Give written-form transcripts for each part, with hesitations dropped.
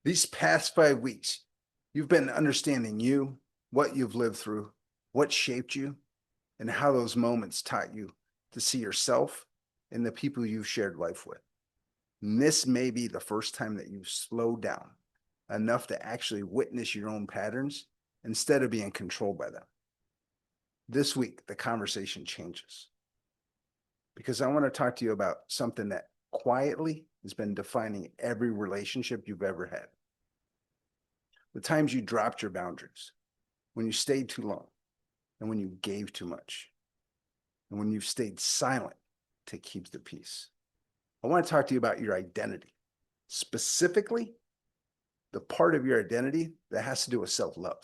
These past 5 weeks, you've been understanding you, what you've lived through, what shaped you, and how those moments taught you to see yourself and the people you've shared life with. And this may be the first time that you've slowed down enough to actually witness your own patterns instead of being controlled by them. This week, the conversation changes because I want to talk to you about something that quietly has been defining every relationship you've ever had. The times you dropped your boundaries, when you stayed too long, and when you gave too much, and when you've stayed silent to keep the peace. I want to talk to you about your identity, specifically the part of your identity that has to do with self-love.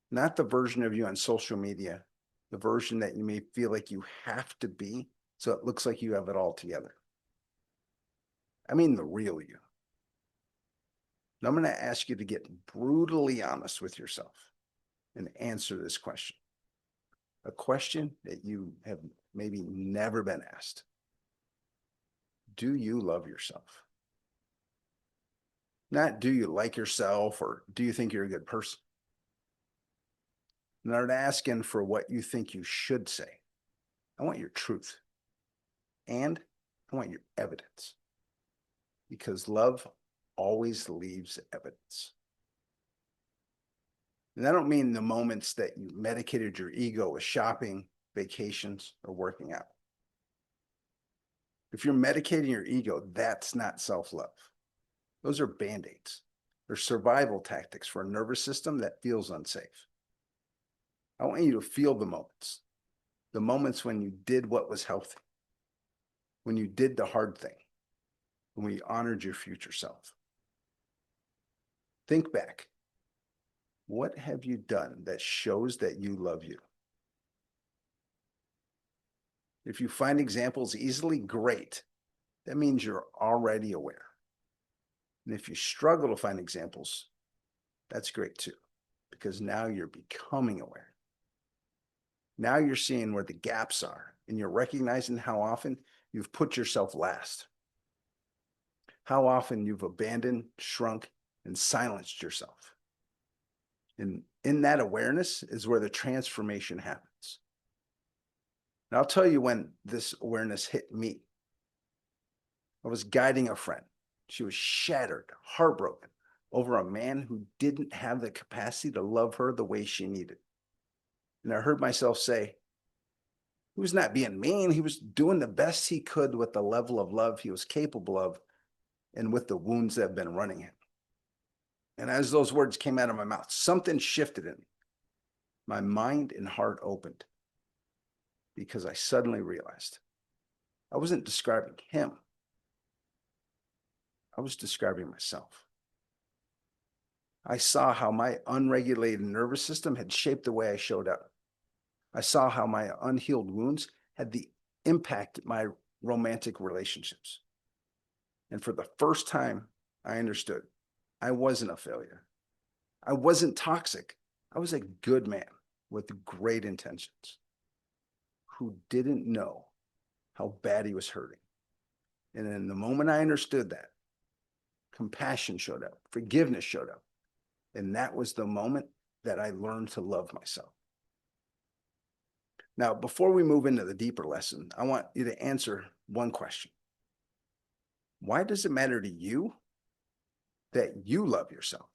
Not the version of you on social media, the version that you may feel like you have to be so it looks like you have it all together. I mean the real you. Now I'm going to ask you to get brutally honest with yourself and answer this question. A question that you have maybe never been asked. Do you love yourself? Not do you like yourself or do you think you're a good person? I'm not asking for what you think you should say. I want your truth. And I want your evidence. Because love always leaves evidence. And I don't mean the moments that you medicated your ego with shopping, vacations, or working out. If you're medicating your ego, that's not self-love. Those are band-aids. They're survival tactics for a nervous system that feels unsafe. I want you to feel the moments when you did what was healthy, when you did the hard thing, when you honored your future self. Think back. What have you done that shows that you love you? If you find examples easily, great. That means you're already aware. And if you struggle to find examples, that's great too, because now you're becoming aware. Now you're seeing where the gaps are, and you're recognizing how often you've put yourself last. How often you've abandoned, shrunk, and silenced yourself. And in that awareness is where the transformation happens. And I'll tell you when this awareness hit me. I was guiding a friend. She was shattered, heartbroken over a man who didn't have the capacity to love her the way she needed. And I heard myself say, he was not being mean. He was doing the best he could with the level of love he was capable of and with the wounds that have been running him. And as those words came out of my mouth, something shifted in me. My mind and heart opened because I suddenly realized I wasn't describing him. I was describing myself. I saw how my unregulated nervous system had shaped the way I showed up. I saw how my unhealed wounds had the impact my romantic relationships. And for the first time, I understood I wasn't a failure. I wasn't toxic. I was a good man with great intentions who didn't know how bad he was hurting. And in the moment I understood that, compassion showed up, forgiveness showed up. And that was the moment that I learned to love myself. Now, before we move into the deeper lesson, I want you to answer one question. Why does it matter to you that you love yourself?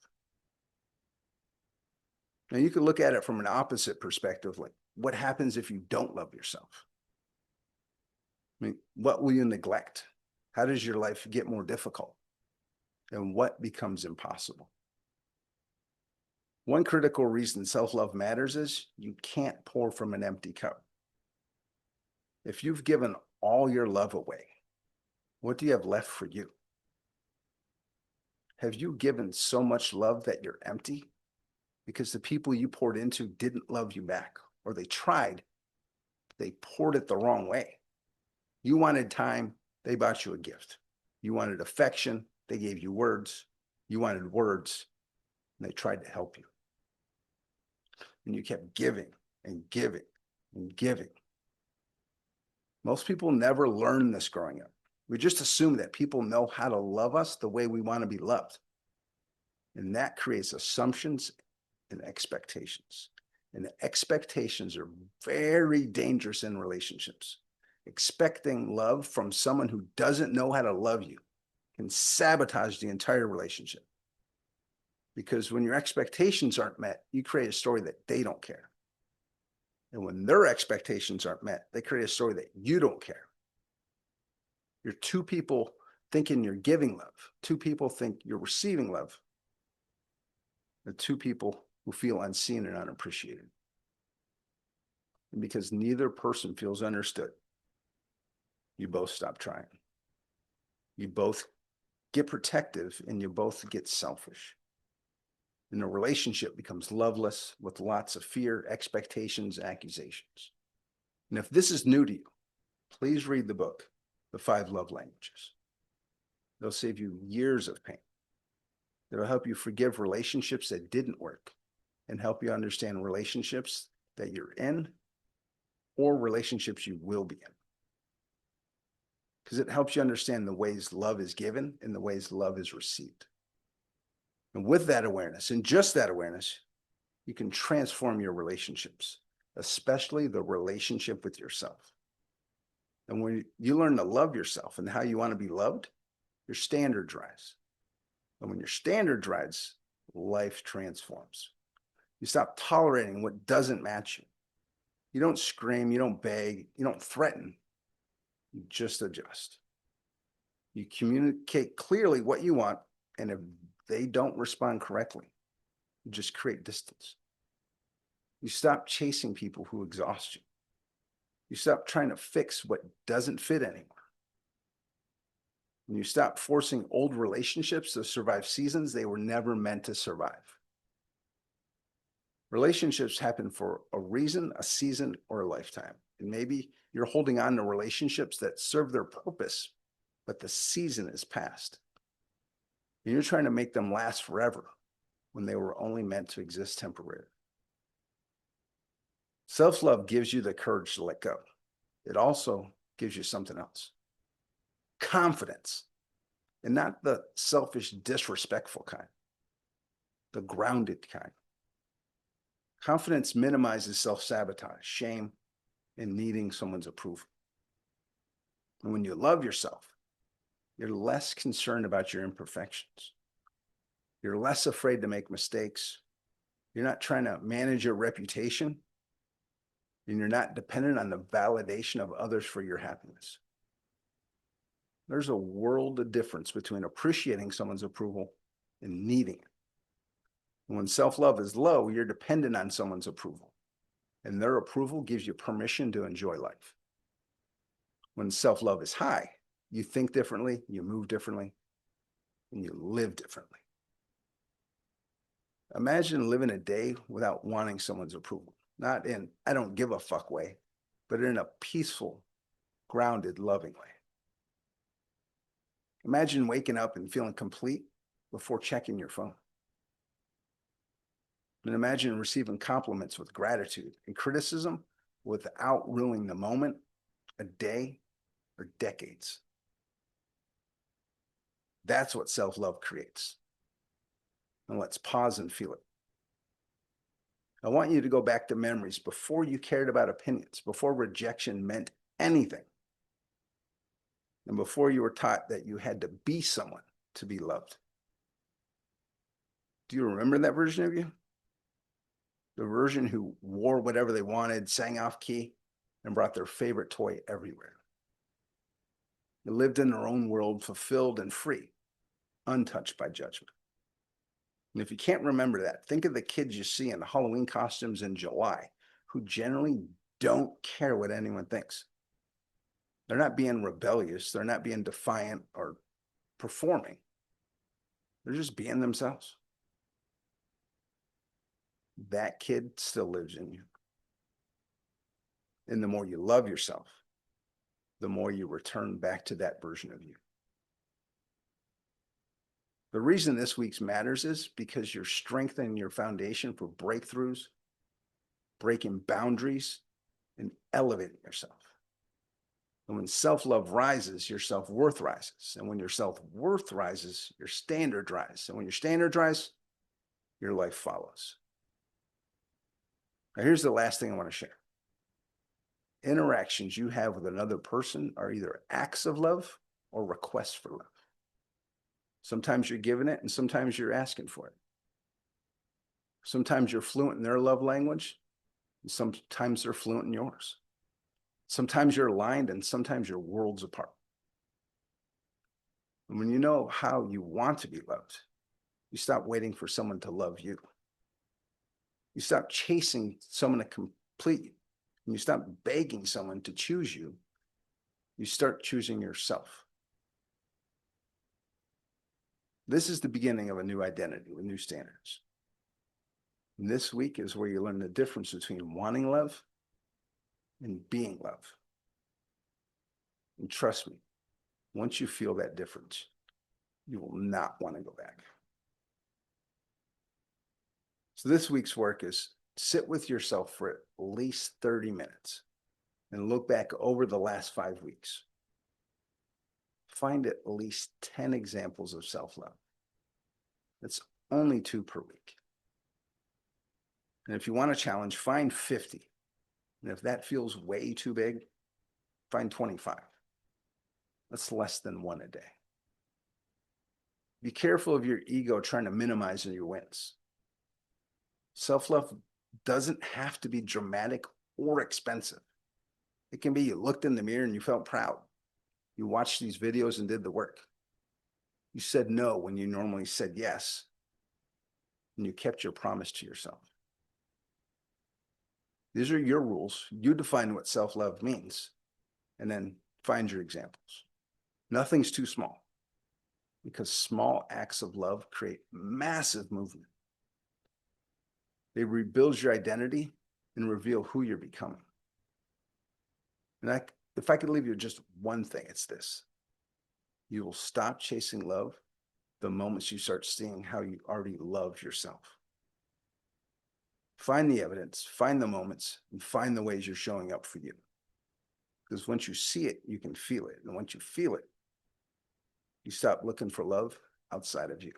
Now, you can look at it from an opposite perspective, like what happens if you don't love yourself? I mean, what will you neglect? How does your life get more difficult? And what becomes impossible? One critical reason self-love matters is you can't pour from an empty cup. If you've given all your love away, what do you have left for you? Have you given so much love that you're empty because the people you poured into didn't love you back, or they tried, they poured it the wrong way? You wanted time, they bought you a gift. You wanted affection, they gave you words. You wanted words, and they tried to help you. And you kept giving and giving and giving. Most people never learn this growing up. We just assume that people know how to love us the way we want to be loved. And that creates assumptions and expectations. And the expectations are very dangerous in relationships. Expecting love from someone who doesn't know how to love you can sabotage the entire relationship. Because when your expectations aren't met, you create a story that they don't care. And when their expectations aren't met, they create a story that you don't care. You're two people thinking you're giving love. Two people think you're receiving love. The two people who feel unseen and unappreciated. And because neither person feels understood, you both stop trying. You both get protective and you both get selfish. And the relationship becomes loveless with lots of fear, expectations, accusations. And if this is new to you, please read the book, The 5 Love Languages. They'll save you years of pain. It'll help you forgive relationships that didn't work and help you understand relationships that you're in or relationships you will be in. Because it helps you understand the ways love is given and the ways love is received. And with that awareness, and just that awareness, you can transform your relationships, especially the relationship with yourself. And when you learn to love yourself and how you want to be loved, your standards rise. And when your standards rise, life transforms. You stop tolerating what doesn't match you. You don't scream, you don't beg, you don't threaten. You just adjust. You communicate clearly what you want, and if they don't respond correctly, you just create distance. You stop chasing people who exhaust you. You stop trying to fix what doesn't fit anymore. And you stop forcing old relationships to survive seasons they were never meant to survive. Relationships happen for a reason, a season, or a lifetime. And maybe you're holding on to relationships that serve their purpose, but the season is past. And you're trying to make them last forever when they were only meant to exist temporarily. Self-love gives you the courage to let go. It also gives you something else. Confidence. And not the selfish, disrespectful kind. The grounded kind. Confidence minimizes self-sabotage, shame, and needing someone's approval. And when you love yourself, you're less concerned about your imperfections. You're less afraid to make mistakes. You're not trying to manage your reputation. And you're not dependent on the validation of others for your happiness. There's a world of difference between appreciating someone's approval and needing it. And when self-love is low, you're dependent on someone's approval. And their approval gives you permission to enjoy life. When self-love is high, you think differently, you move differently, and you live differently. Imagine living a day without wanting someone's approval. Not in I don't give a fuck way, but in a peaceful, grounded, loving way. Imagine waking up and feeling complete before checking your phone. And imagine receiving compliments with gratitude and criticism without ruining the moment, a day, or decades. That's what self-love creates. And let's pause and feel it. I want you to go back to memories before you cared about opinions, before rejection meant anything, and before you were taught that you had to be someone to be loved. Do you remember that version of you? The version who wore whatever they wanted, sang off key, and brought their favorite toy everywhere. They lived in their own world, fulfilled and free, untouched by judgment. And if you can't remember that, think of the kids you see in Halloween costumes in July who generally don't care what anyone thinks. They're not being rebellious. They're not being defiant or performing. They're just being themselves. That kid still lives in you. And the more you love yourself, the more you return back to that version of you. The reason this week's matters is because you're strengthening your foundation for breakthroughs, breaking boundaries, and elevating yourself. And when self-love rises, your self-worth rises. And when your self-worth rises, your standards rise. And when your standards rise, your life follows. Now, here's the last thing I want to share. Interactions you have with another person are either acts of love or requests for love. Sometimes you're giving it and sometimes you're asking for it. Sometimes you're fluent in their love language, and sometimes they're fluent in yours. Sometimes you're aligned and sometimes you're worlds apart. And when you know how you want to be loved, you stop waiting for someone to love you. You stop chasing someone to complete you. And you stop begging someone to choose you. You start choosing yourself. This is the beginning of a new identity with new standards. And this week is where you learn the difference between wanting love and being love. And trust me, once you feel that difference, you will not want to go back. So this week's work is sit with yourself for at least 30 minutes and look back over the last 5 weeks. Find at least 10 examples of self-love. That's only 2 per week. And if you want a challenge, find 50. And if that feels way too big, find 25. That's less than 1 a day. Be careful of your ego trying to minimize your wins. Self-love doesn't have to be dramatic or expensive. It can be you looked in the mirror and you felt proud. You watched these videos and did the work. You said no when you normally said yes. And you kept your promise to yourself. These are your rules. You define what self-love means, and then find your examples. Nothing's too small, because small acts of love create massive movement. They rebuild your identity and reveal who you're becoming. And if I could leave you just one thing, it's this. You will stop chasing love the moments you start seeing how you already love yourself. Find the evidence, find the moments, and find the ways you're showing up for you. Because once you see it, you can feel it. And once you feel it, you stop looking for love outside of you.